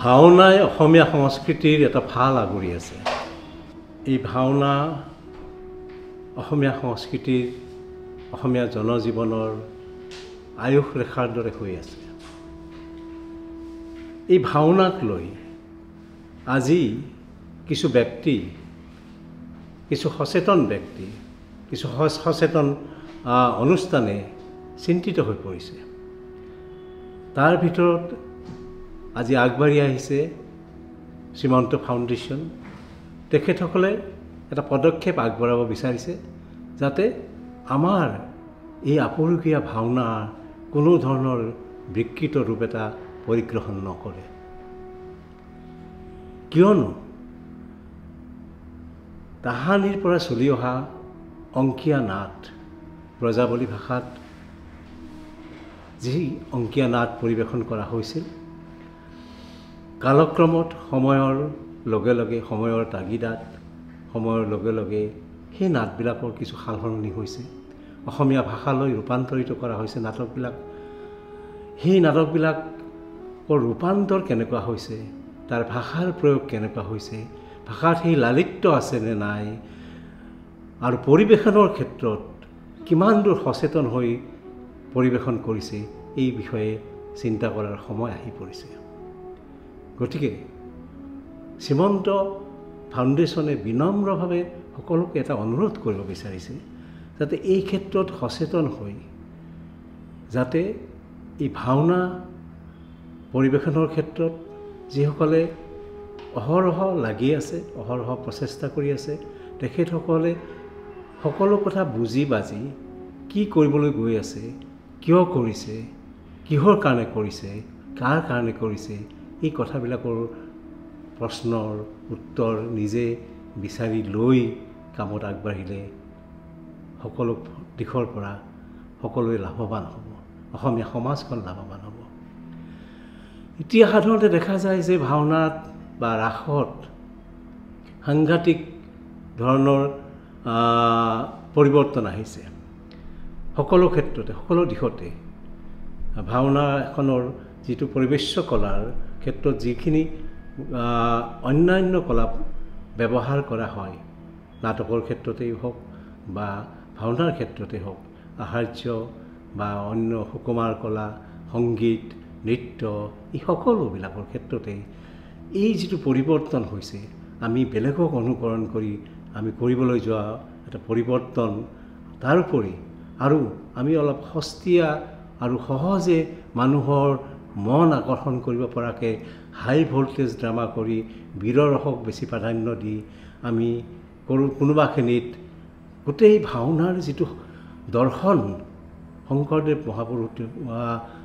ভাওনাই অসমীয়া সংস্কৃতিৰ এটা ভাল আগৰি আছে। এই ভাওনা অসমীয়া সংস্কৃতিৰ অসমীয়া জনজীৱনৰ আয়ুস ৰেখাৰ দৰে হৈ আছে। এই ভাওনাক লৈ আজি কিছু ব্যক্তি, কিছু সচেতন ব্যক্তি, কিছু সচেতন অনুষ্ঠানে চিন্তিত হৈ পৰিছে। তাৰ ভিতৰত আজি আগবাঢ়ি আহিছে শ্ৰীমন্ত ফাউণ্ডেশ্যন। তেখেতসকলে এটা পদক্ষেপ আগবঢ়াব বিচাৰিছে যাতে আমাৰ এই আপুৰুগীয়া ভাওনা কোনো ধৰণৰ বিকৃত ৰূপ এটা পৰিগ্ৰহণ নকৰে। কিয়নো তাহানিৰ পৰা চলি অহা অংকীয়া নাট, ব্ৰজাৱলী ভাষাত যি অংকীয়া নাট পৰিৱেশন কৰা হৈছিল, কালক্ৰমত সময়ৰ লগে লগে, সময়ৰ তাগিদাত, সময়ৰ লগে লগে সেই নাটবিলাকৰ কিছু সালসলনি হৈছে। অসমীয়া ভাষালৈ ৰূপান্তৰিত কৰা হৈছে নাটকবিলাক। সেই নাটকবিলাকৰ ৰূপান্তৰ কেনেকুৱা হৈছে, তাৰ ভাষাৰ প্ৰয়োগ কেনেকুৱা হৈছে, ভাষাত সেই লালিত্য আছে নে নাই, আৰু পৰিৱেশনৰ ক্ষেত্ৰত কিমান দূৰ সচেতন হৈ পৰিৱেশন কৰিছে, এই বিষয়ে চিন্তা কৰাৰ সময় আহি পৰিছে। গতিকে শ্ৰীমন্ত ফাউণ্ডেশ্যনে বিনম্ৰভাৱে সকলোকে এটা অনুৰোধ কৰিব বিচাৰিছে যাতে এই ক্ষেত্ৰত সচেতন হৈ যাতে এই ভাওনা পৰিৱেশনৰ ক্ষেত্ৰত যিসকলে অহৰহ লাগি আছে, অহৰহ প্ৰচেষ্টা কৰি আছে, তেখেতসকলে সকলো কথা বুজি বাজি কি কৰিবলৈ গৈ আছে, কিয় কৰিছে, কিহৰ কাৰণে কৰিছে, কাৰ কাৰণে কৰিছে, এই কথাবিলাকৰ প্ৰশ্নৰ উত্তৰ নিজে বিচাৰি লৈ কামত আগবাঢ়িলে সকলো দিশৰ পৰা সকলোৱে লাভৱান হ'ব, অসমীয়া সমাজখন লাভৱান হ'ব। এতিয়া সাধাৰণতে দেখা যায় যে ভাওনাত বা ৰাসত সাংঘাতিক ধৰণৰ পৰিৱৰ্তন আহিছে। সকলো ক্ষেত্ৰতে, সকলো দিশতে ভাওনা এখনৰ যিটো পৰিৱেশ্য কলাৰ ক্ষেত্ৰত যিখিনি অন্যান্য কলা ব্যৱহাৰ কৰা হয়, নাটকৰ ক্ষেত্ৰতেই হওক বা ভাওনাৰ ক্ষেত্ৰতেই হওক, আহাৰ্য বা অন্য সুকুমাৰ কলা, সংগীত, নৃত্য, এই সকলোবিলাকৰ ক্ষেত্ৰতে এই যিটো পৰিৱৰ্তন হৈছে, আমি বেলেগক অনুকৰণ কৰি আমি কৰিবলৈ যোৱা এটা পৰিৱৰ্তন, তাৰোপৰি আৰু আমি অলপ সস্তীয়া আৰু সহজে মানুহৰ মন আকৰ্ষণ কৰিব পৰাকৈ হাই ভল্টেজ ড্ৰামা কৰি বীৰৰ ৰসক বেছি প্ৰাধান্য দি আমি কোনোবাখিনিত গোটেই ভাওনাৰ যিটো দৰ্শন, শংকৰদেৱ মহাপুৰুষ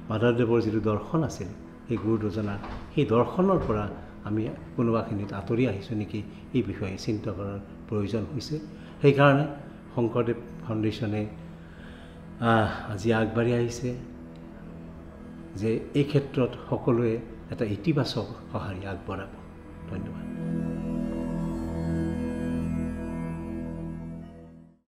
মাধৱদেৱৰ যিটো দৰ্শন আছিল, সেই গুৰু দুজনাৰ সেই দৰ্শনৰ পৰা আমি কোনোবাখিনিত আঁতৰি আহিছোঁ নেকি, এই বিষয়ে চিন্তা কৰাৰ প্ৰয়োজন হৈছে। সেইকাৰণে শংকৰদেৱ ফাউণ্ডেশ্যনে আজি আগবাঢ়ি আহিছে যে এই ক্ষেত্ৰত সকলোৱে এটা ইতিবাচক সঁহাৰি আগবঢ়াব। ধন্যবাদ।